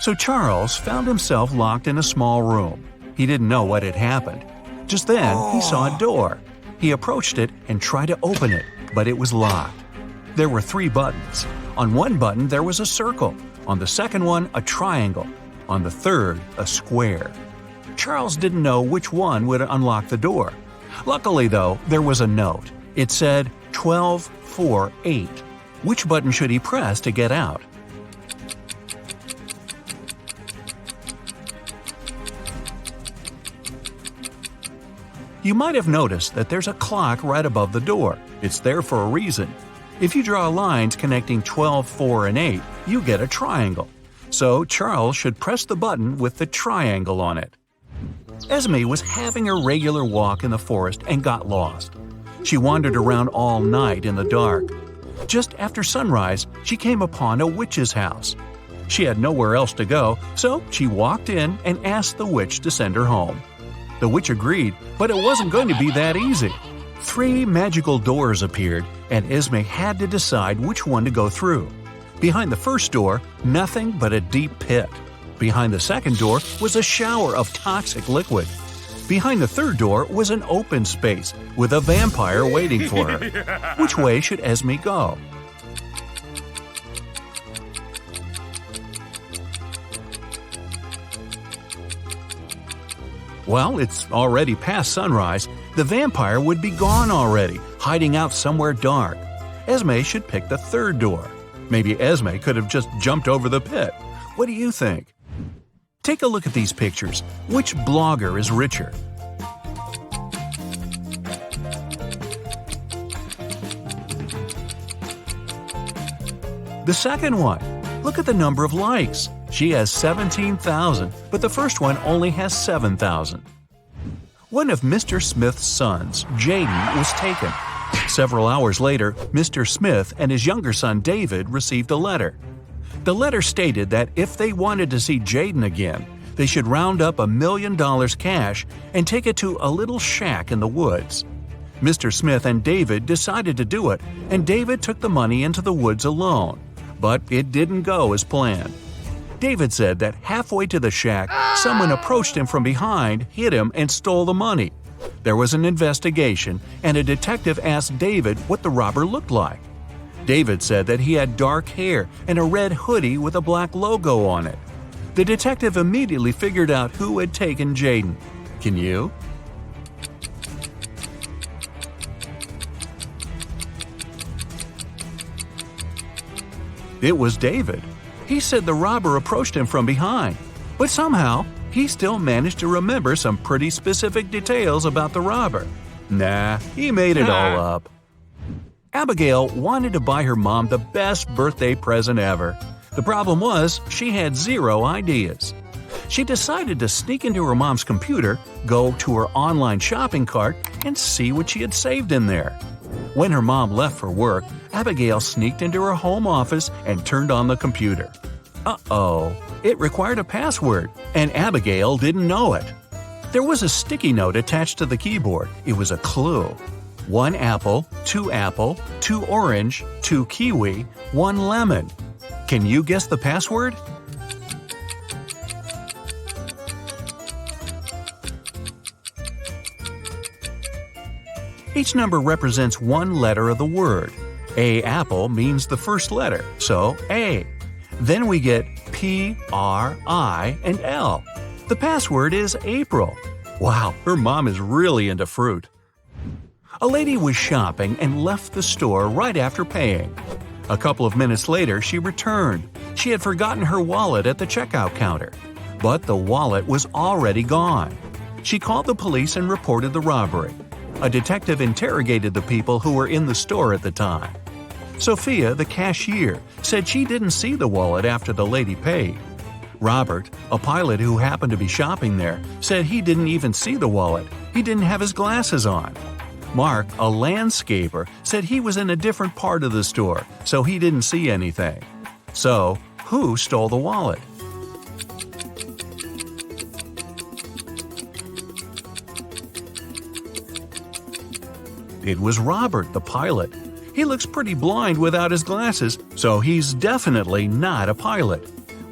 So Charles found himself locked in a small room. He didn't know what had happened. Just then, he saw a door. He approached it and tried to open it, but it was locked. There were 3 buttons. On one button, there was a circle. On the second one, a triangle. On the third, a square. Charles didn't know which one would unlock the door. Luckily, though, there was a note. It said 1248. Which button should he press to get out? You might have noticed that there's a clock right above the door. It's there for a reason. If you draw lines connecting 12, 4, and 8, you get a triangle. So Charles should press the button with the triangle on it. Esme was having a regular walk in the forest and got lost. She wandered around all night in the dark. Just after sunrise, she came upon a witch's house. She had nowhere else to go, so she walked in and asked the witch to send her home. The witch agreed, but it wasn't going to be that easy. 3 magical doors appeared, and Esme had to decide which one to go through. Behind the first door, nothing but a deep pit. Behind the second door was a shower of toxic liquid. Behind the third door was an open space with a vampire waiting for her. Which way should Esme go? Well, it's already past sunrise. The vampire would be gone already, hiding out somewhere dark. Esme should pick the third door. Maybe Esme could have just jumped over the pit. What do you think? Take a look at these pictures. Which blogger is richer? The second one. Look at the number of likes. She has 17,000, but the first one only has 7,000. One of Mr. Smith's sons, Jaden, was taken. Several hours later, Mr. Smith and his younger son David received a letter. The letter stated that if they wanted to see Jaden again, they should round up $1 million cash and take it to a little shack in the woods. Mr. Smith and David decided to do it, and David took the money into the woods alone. But it didn't go as planned. David said that halfway to the shack, someone approached him from behind, hit him, and stole the money. There was an investigation, and a detective asked David what the robber looked like. David said that he had dark hair and a red hoodie with a black logo on it. The detective immediately figured out who had taken Jaden. Can you? It was David. He said the robber approached him from behind, but somehow he still managed to remember some pretty specific details about the robber. Nah, he made it all up. Abigail wanted to buy her mom the best birthday present ever. The problem was she had 0 ideas. She decided to sneak into her mom's computer, go to her online shopping cart, and see what she had saved in there. When her mom left for work, Abigail sneaked into her home office and turned on the computer. Uh-oh, it required a password, and Abigail didn't know it. There was a sticky note attached to the keyboard. It was a clue. 1 apple, 2 orange, 2 kiwi, 1 lemon. Can you guess the password? Each number represents one letter of the word. A apple means the first letter, so A. Then we get P, R, I, and L. The password is April. Wow, her mom is really into fruit. A lady was shopping and left the store right after paying. A couple of minutes later, she returned. She had forgotten her wallet at the checkout counter. But the wallet was already gone. She called the police and reported the robbery. A detective interrogated the people who were in the store at the time. Sophia, the cashier, said she didn't see the wallet after the lady paid. Robert, a pilot who happened to be shopping there, said he didn't even see the wallet. He didn't have his glasses on. Mark, a landscaper, said he was in a different part of the store, so he didn't see anything. So, who stole the wallet? It was Robert, the pilot. He looks pretty blind without his glasses, so he's definitely not a pilot.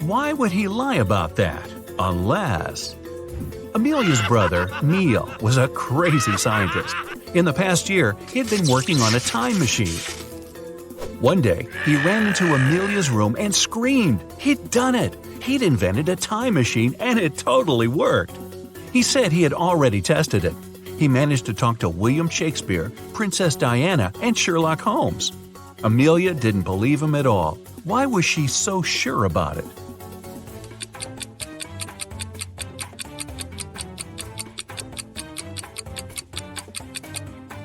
Why would he lie about that? Unless… Amelia's brother, Neil, was a crazy scientist. In the past year, he had been working on a time machine. One day, he ran into Amelia's room and screamed. He'd done it! He'd invented a time machine and it totally worked! He said he had already tested it. He managed to talk to William Shakespeare, Princess Diana, and Sherlock Holmes. Amelia didn't believe him at all. Why was she so sure about it?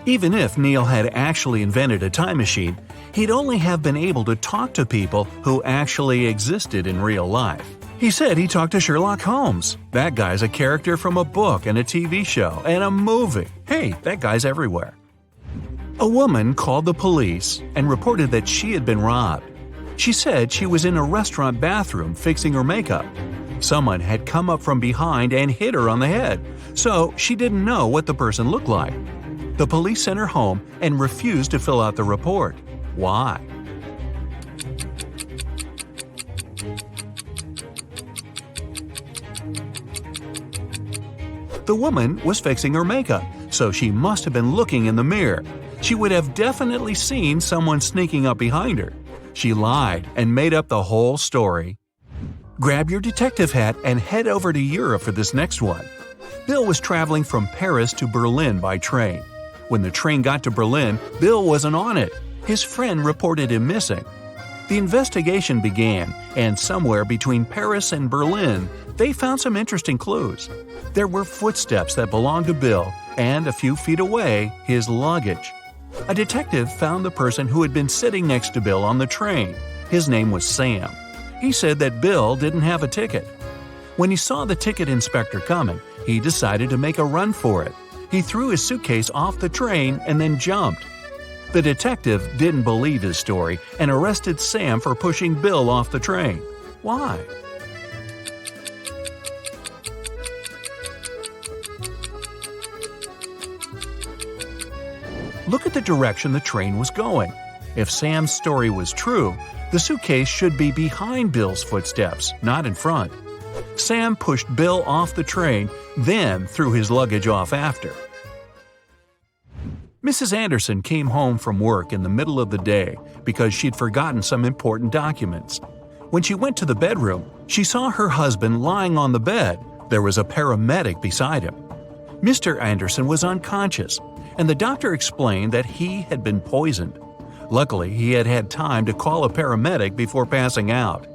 Even if Neil had actually invented a time machine, he'd only have been able to talk to people who actually existed in real life. He said he talked to Sherlock Holmes. That guy's a character from a book and a TV show and a movie. Hey, that guy's everywhere. A woman called the police and reported that she had been robbed. She said she was in a restaurant bathroom fixing her makeup. Someone had come up from behind and hit her on the head, so she didn't know what the person looked like. The police sent her home and refused to fill out the report. Why? The woman was fixing her makeup, so she must have been looking in the mirror. She would have definitely seen someone sneaking up behind her. She lied and made up the whole story. Grab your detective hat and head over to Europe for this next one. Bill was traveling from Paris to Berlin by train. When the train got to Berlin, Bill wasn't on it. His friend reported him missing. The investigation began, and somewhere between Paris and Berlin, they found some interesting clues. There were footsteps that belonged to Bill, and a few feet away, his luggage. A detective found the person who had been sitting next to Bill on the train. His name was Sam. He said that Bill didn't have a ticket. When he saw the ticket inspector coming, he decided to make a run for it. He threw his suitcase off the train and then jumped. The detective didn't believe his story and arrested Sam for pushing Bill off the train. Why? Look at the direction the train was going. If Sam's story was true, the suitcase should be behind Bill's footsteps, not in front. Sam pushed Bill off the train, then threw his luggage off after. Mrs. Anderson came home from work in the middle of the day because she'd forgotten some important documents. When she went to the bedroom, she saw her husband lying on the bed. There was a paramedic beside him. Mr. Anderson was unconscious, and the doctor explained that he had been poisoned. Luckily, he had had time to call a paramedic before passing out.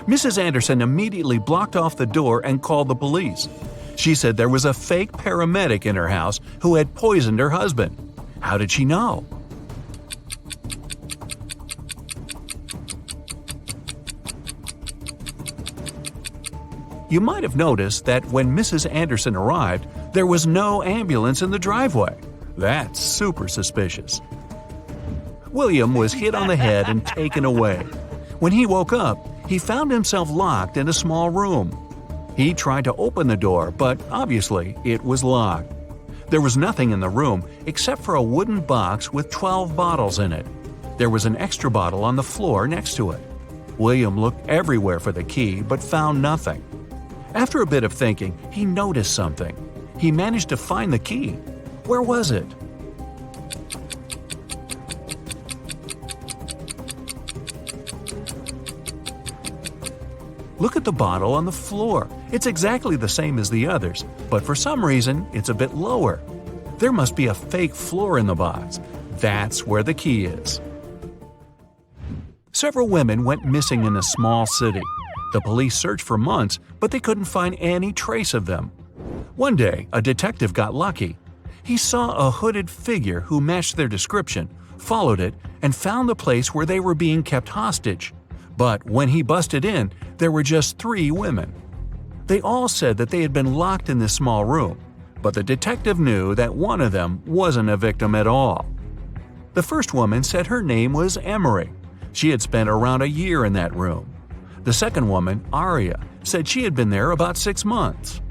Mrs. Anderson immediately blocked off the door and called the police. She said there was a fake paramedic in her house who had poisoned her husband. How did she know? You might have noticed that when Mrs. Anderson arrived, there was no ambulance in the driveway. That's super suspicious. William was hit on the head and taken away. When he woke up, he found himself locked in a small room. He tried to open the door, but obviously it was locked. There was nothing in the room except for a wooden box with 12 bottles in it. There was an extra bottle on the floor next to it. William looked everywhere for the key but found nothing. After a bit of thinking, he noticed something. He managed to find the key. Where was it? Look at the bottle on the floor. It's exactly the same as the others, but for some reason, it's a bit lower. There must be a fake floor in the box. That's where the key is. Several women went missing in a small city. The police searched for months, but they couldn't find any trace of them. One day, a detective got lucky. He saw a hooded figure who matched their description, followed it, and found the place where they were being kept hostage. But when he busted in, there were just 3 women. They all said that they had been locked in this small room, but the detective knew that one of them wasn't a victim at all. The first woman said her name was Emery. She had spent around a year in that room. The second woman, Aria, said she had been there about 6 months.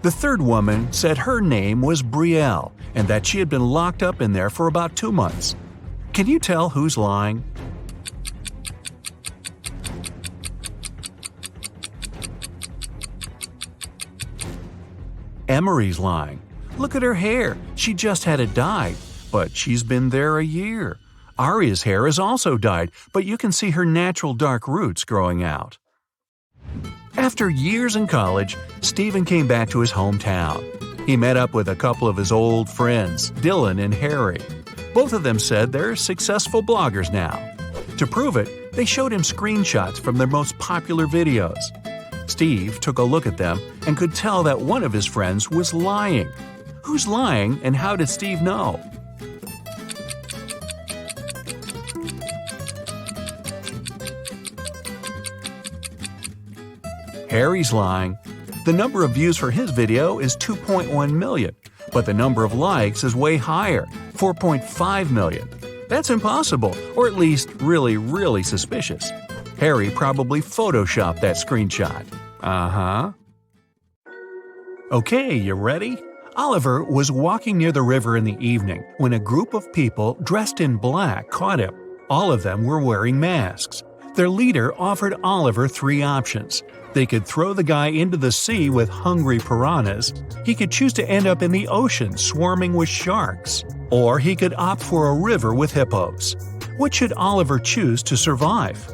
The third woman said her name was Brielle and that she had been locked up in there for about 2 months. Can you tell who's lying? Emery's lying. Look at her hair, she just had it dyed, but she's been there a year. Aria's hair is also dyed, but you can see her natural dark roots growing out. After years in college, Stephen came back to his hometown. He met up with a couple of his old friends, Dylan and Harry. Both of them said they're successful bloggers now. To prove it, they showed him screenshots from their most popular videos. Steve took a look at them and could tell that one of his friends was lying. Who's lying, and how did Steve know? Harry's lying. The number of views for his video is 2.1 million, but the number of likes is way higher, 4.5 million. That's impossible, or at least really suspicious. Harry probably photoshopped that screenshot. Okay, you ready? Oliver was walking near the river in the evening when a group of people dressed in black caught him. All of them were wearing masks. Their leader offered Oliver 3 options. They could throw the guy into the sea with hungry piranhas, he could choose to end up in the ocean swarming with sharks, or he could opt for a river with hippos. What should Oliver choose to survive?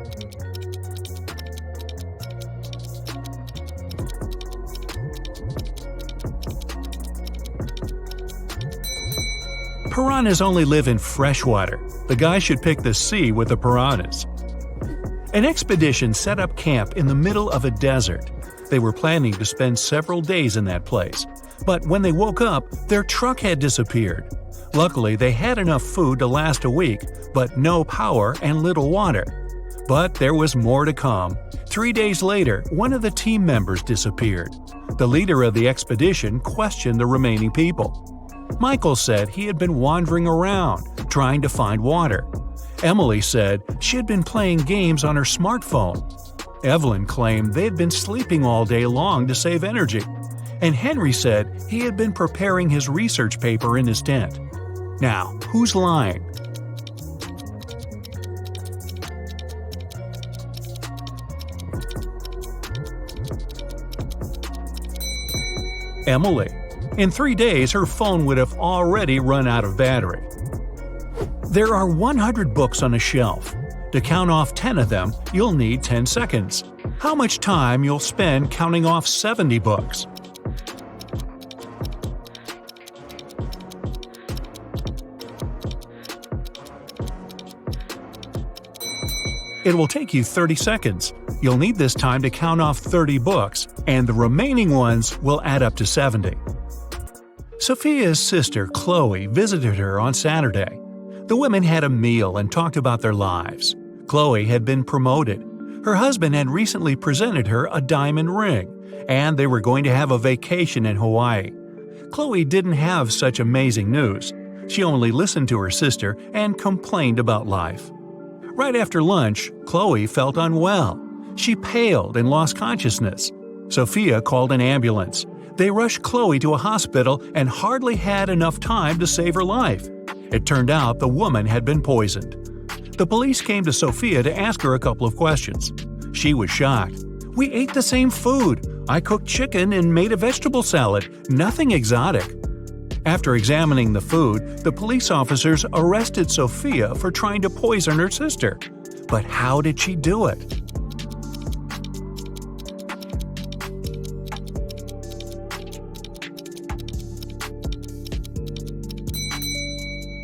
Piranhas only live in fresh water. The guy should pick the sea with the piranhas. An expedition set up camp in the middle of a desert. They were planning to spend several days in that place. But when they woke up, their truck had disappeared. Luckily, they had enough food to last a week, but no power and little water. But there was more to come. 3 days later, one of the team members disappeared. The leader of the expedition questioned the remaining people. Michael said he had been wandering around, trying to find water. Emily said she had been playing games on her smartphone. Evelyn claimed they had been sleeping all day long to save energy. And Henry said he had been preparing his research paper in his tent. Now, who's lying? Emily. In 3 days, her phone would have already run out of battery. There are 100 books on a shelf. To count off 10 of them, you'll need 10 seconds. How much time you'll spend counting off 70 books? It will take you 30 seconds. You'll need this time to count off 30 books, and the remaining ones will add up to 70. Sophia's sister, Chloe, visited her on Saturday. The women had a meal and talked about their lives. Chloe had been promoted. Her husband had recently presented her a diamond ring, and they were going to have a vacation in Hawaii. Chloe didn't have such amazing news. She only listened to her sister and complained about life. Right after lunch, Chloe felt unwell. She paled and lost consciousness. Sophia called an ambulance. They rushed Chloe to a hospital and hardly had enough time to save her life. It turned out the woman had been poisoned. The police came to Sophia to ask her a couple of questions. She was shocked. "We ate the same food. I cooked chicken and made a vegetable salad. Nothing exotic." After examining the food, the police officers arrested Sophia for trying to poison her sister. But how did she do it?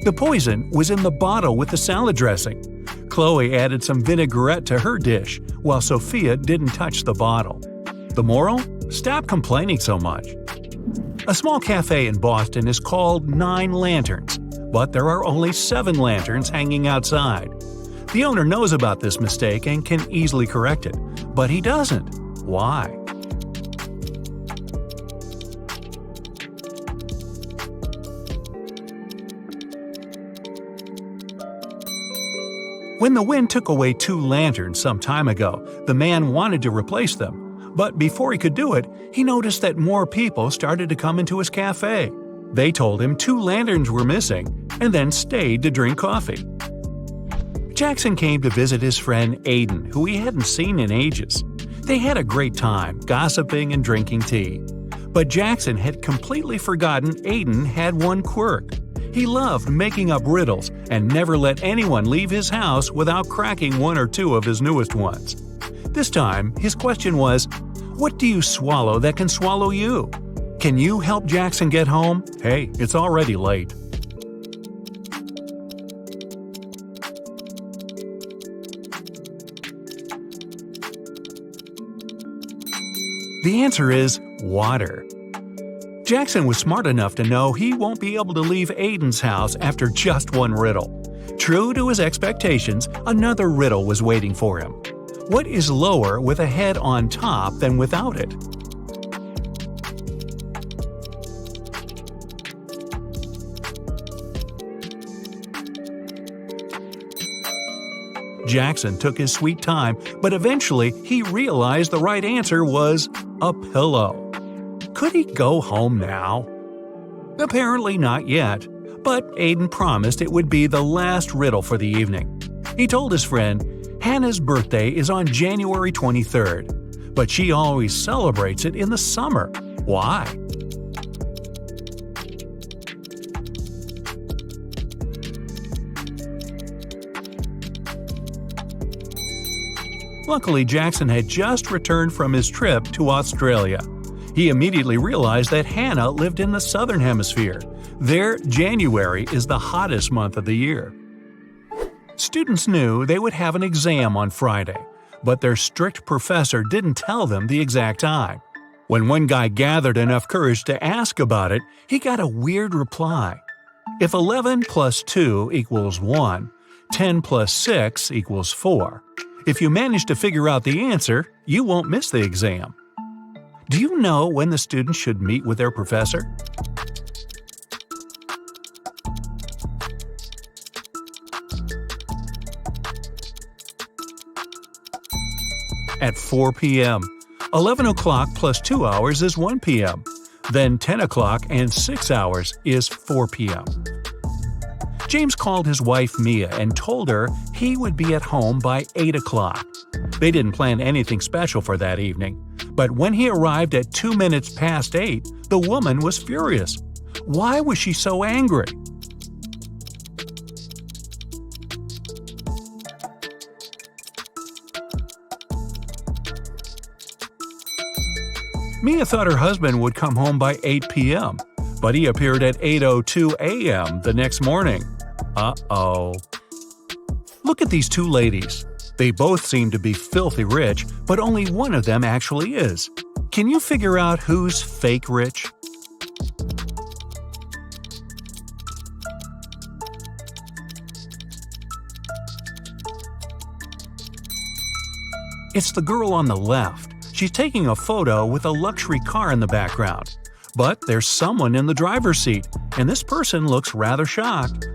The poison was in the bottle with the salad dressing. Chloe added some vinaigrette to her dish, while Sophia didn't touch the bottle. The moral? Stop complaining so much. A small cafe in Boston is called 9 Lanterns, but there are only 7 lanterns hanging outside. The owner knows about this mistake and can easily correct it, but he doesn't. Why? When the wind took away 2 lanterns some time ago, the man wanted to replace them. But before he could do it, he noticed that more people started to come into his cafe. They told him 2 lanterns were missing, and then stayed to drink coffee. Jackson came to visit his friend Aiden, who he hadn't seen in ages. They had a great time, gossiping and drinking tea. But Jackson had completely forgotten Aiden had one quirk. He loved making up riddles and never let anyone leave his house without cracking one or two of his newest ones. This time, his question was, "What do you swallow that can swallow you?" Can you help Jackson get home? Hey, it's already late. The answer is water. Jackson was smart enough to know he won't be able to leave Aiden's house after just one riddle. True to his expectations, another riddle was waiting for him. What is lower with a head on top than without it? Jackson took his sweet time, but eventually he realized the right answer was a pillow. Could he go home now? Apparently not yet, but Aiden promised it would be the last riddle for the evening. He told his friend, Hannah's birthday is on January 23rd, but she always celebrates it in the summer. Why? Luckily, Jackson had just returned from his trip to Australia. He immediately realized that Hannah lived in the southern hemisphere. There, January is the hottest month of the year. Students knew they would have an exam on Friday, but their strict professor didn't tell them the exact time. When one guy gathered enough courage to ask about it, he got a weird reply. If 11 plus 2 equals 1, 10 plus 6 equals 4. If you manage to figure out the answer, you won't miss the exam. Do you know when the students should meet with their professor? At 4 p.m. 11 o'clock plus 2 hours is 1 p.m. Then 10 o'clock and 6 hours is 4 p.m. James called his wife Mia and told her he would be at home by 8 o'clock. They didn't plan anything special for that evening, but when he arrived at 2 minutes past 8, the woman was furious. Why was she so angry? Mia thought her husband would come home by 8 p.m., but he appeared at 8:02 a.m. the next morning. Uh-oh. Look at these two ladies. They both seem to be filthy rich, but only one of them actually is. Can you figure out who's fake rich? It's the girl on the left. She's taking a photo with a luxury car in the background. But there's someone in the driver's seat, and this person looks rather shocked.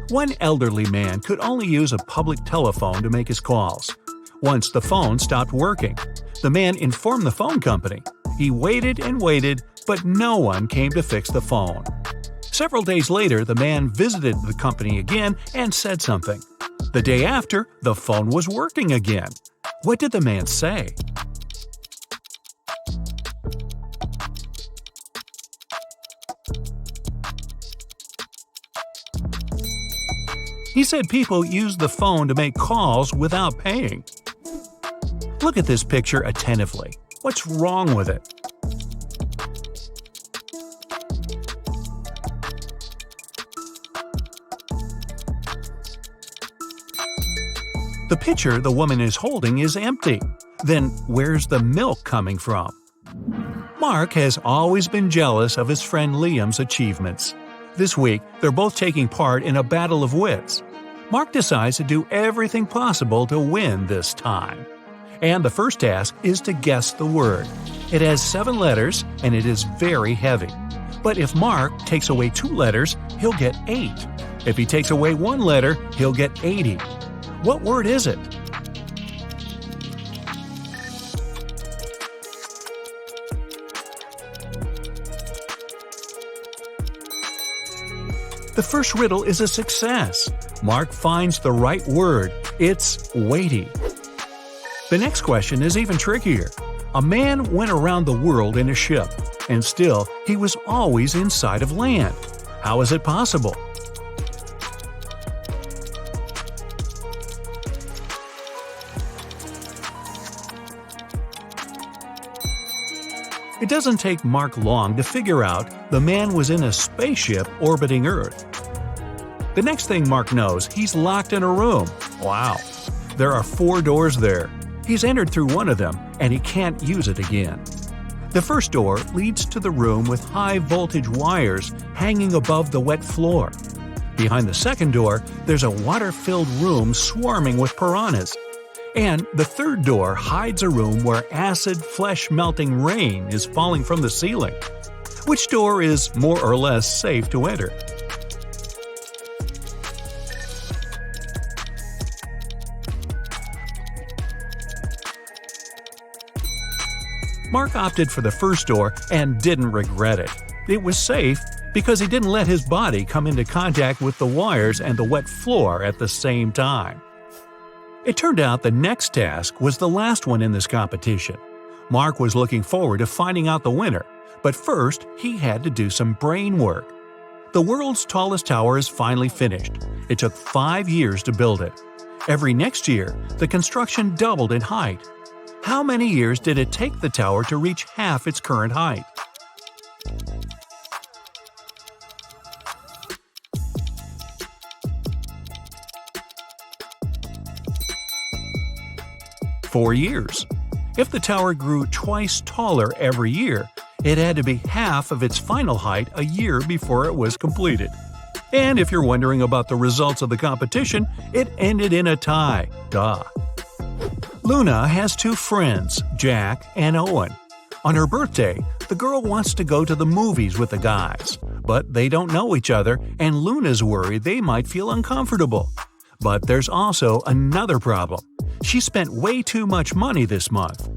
One elderly man could only use a public telephone to make his calls. Once the phone stopped working, the man informed the phone company. He waited and waited, but no one came to fix the phone. Several days later, the man visited the company again and said something. The day after, the phone was working again. What did the man say? He said people use the phone to make calls without paying. Look at this picture attentively. What's wrong with it? The pitcher the woman is holding is empty. Then where's the milk coming from? Mark has always been jealous of his friend Liam's achievements. This week, they're both taking part in a battle of wits. Mark decides to do everything possible to win this time. And the first task is to guess the word. It has 7 letters and it is very heavy. But if Mark takes away 2 letters, he'll get 8. If he takes away 1 letter, he'll get 80. What word is it? The first riddle is a success. Mark finds the right word. It's weighty. The next question is even trickier. A man went around the world in a ship, and still he was always inside of land. How is it possible? It doesn't take Mark long to figure out the man was in a spaceship orbiting Earth. The next thing Mark knows, he's locked in a room. Wow. There are 4 doors there. He's entered through one of them, and he can't use it again. The first door leads to the room with high-voltage wires hanging above the wet floor. Behind the second door, there's a water-filled room swarming with piranhas. And the third door hides a room where acid, flesh-melting rain is falling from the ceiling. Which door is more or less safe to enter? Mark opted for the first door and didn't regret it. It was safe because he didn't let his body come into contact with the wires and the wet floor at the same time. It turned out the next task was the last one in this competition. Mark was looking forward to finding out the winner, but first he had to do some brain work. The world's tallest tower is finally finished. It took 5 years to build it. Every next year, the construction doubled in height. How many years did it take the tower to reach half its current height? Four years. If the tower grew twice taller every year, it had to be half of its final height a year before it was completed. And if you're wondering about the results of the competition, it ended in a tie. Duh. Luna has 2 friends, Jack and Owen. On her birthday, the girl wants to go to the movies with the guys, but they don't know each other and Luna's worried they might feel uncomfortable. But there's also another problem. She spent way too much money this month.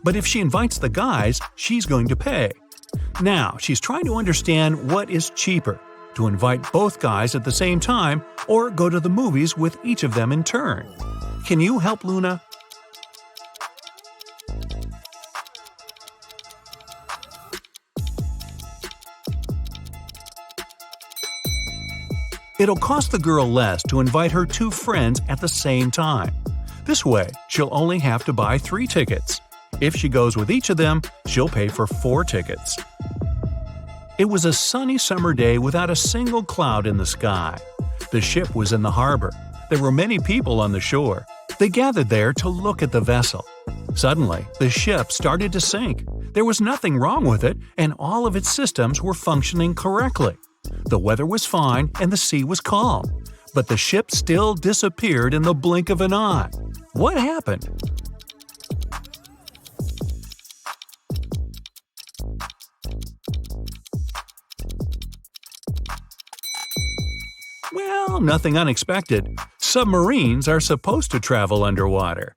But if she invites the guys, she's going to pay. Now, she's trying to understand what is cheaper, to invite both guys at the same time or go to the movies with each of them in turn. Can you help Luna? It'll cost the girl less to invite her 2 friends at the same time. This way, she'll only have to buy 3 tickets. If she goes with each of them, she'll pay for 4 tickets. It was a sunny summer day without a single cloud in the sky. The ship was in the harbor. There were many people on the shore. They gathered there to look at the vessel. Suddenly, the ship started to sink. There was nothing wrong with it, and all of its systems were functioning correctly. The weather was fine and the sea was calm, but the ship still disappeared in the blink of an eye. What happened? Well, nothing unexpected. Submarines are supposed to travel underwater.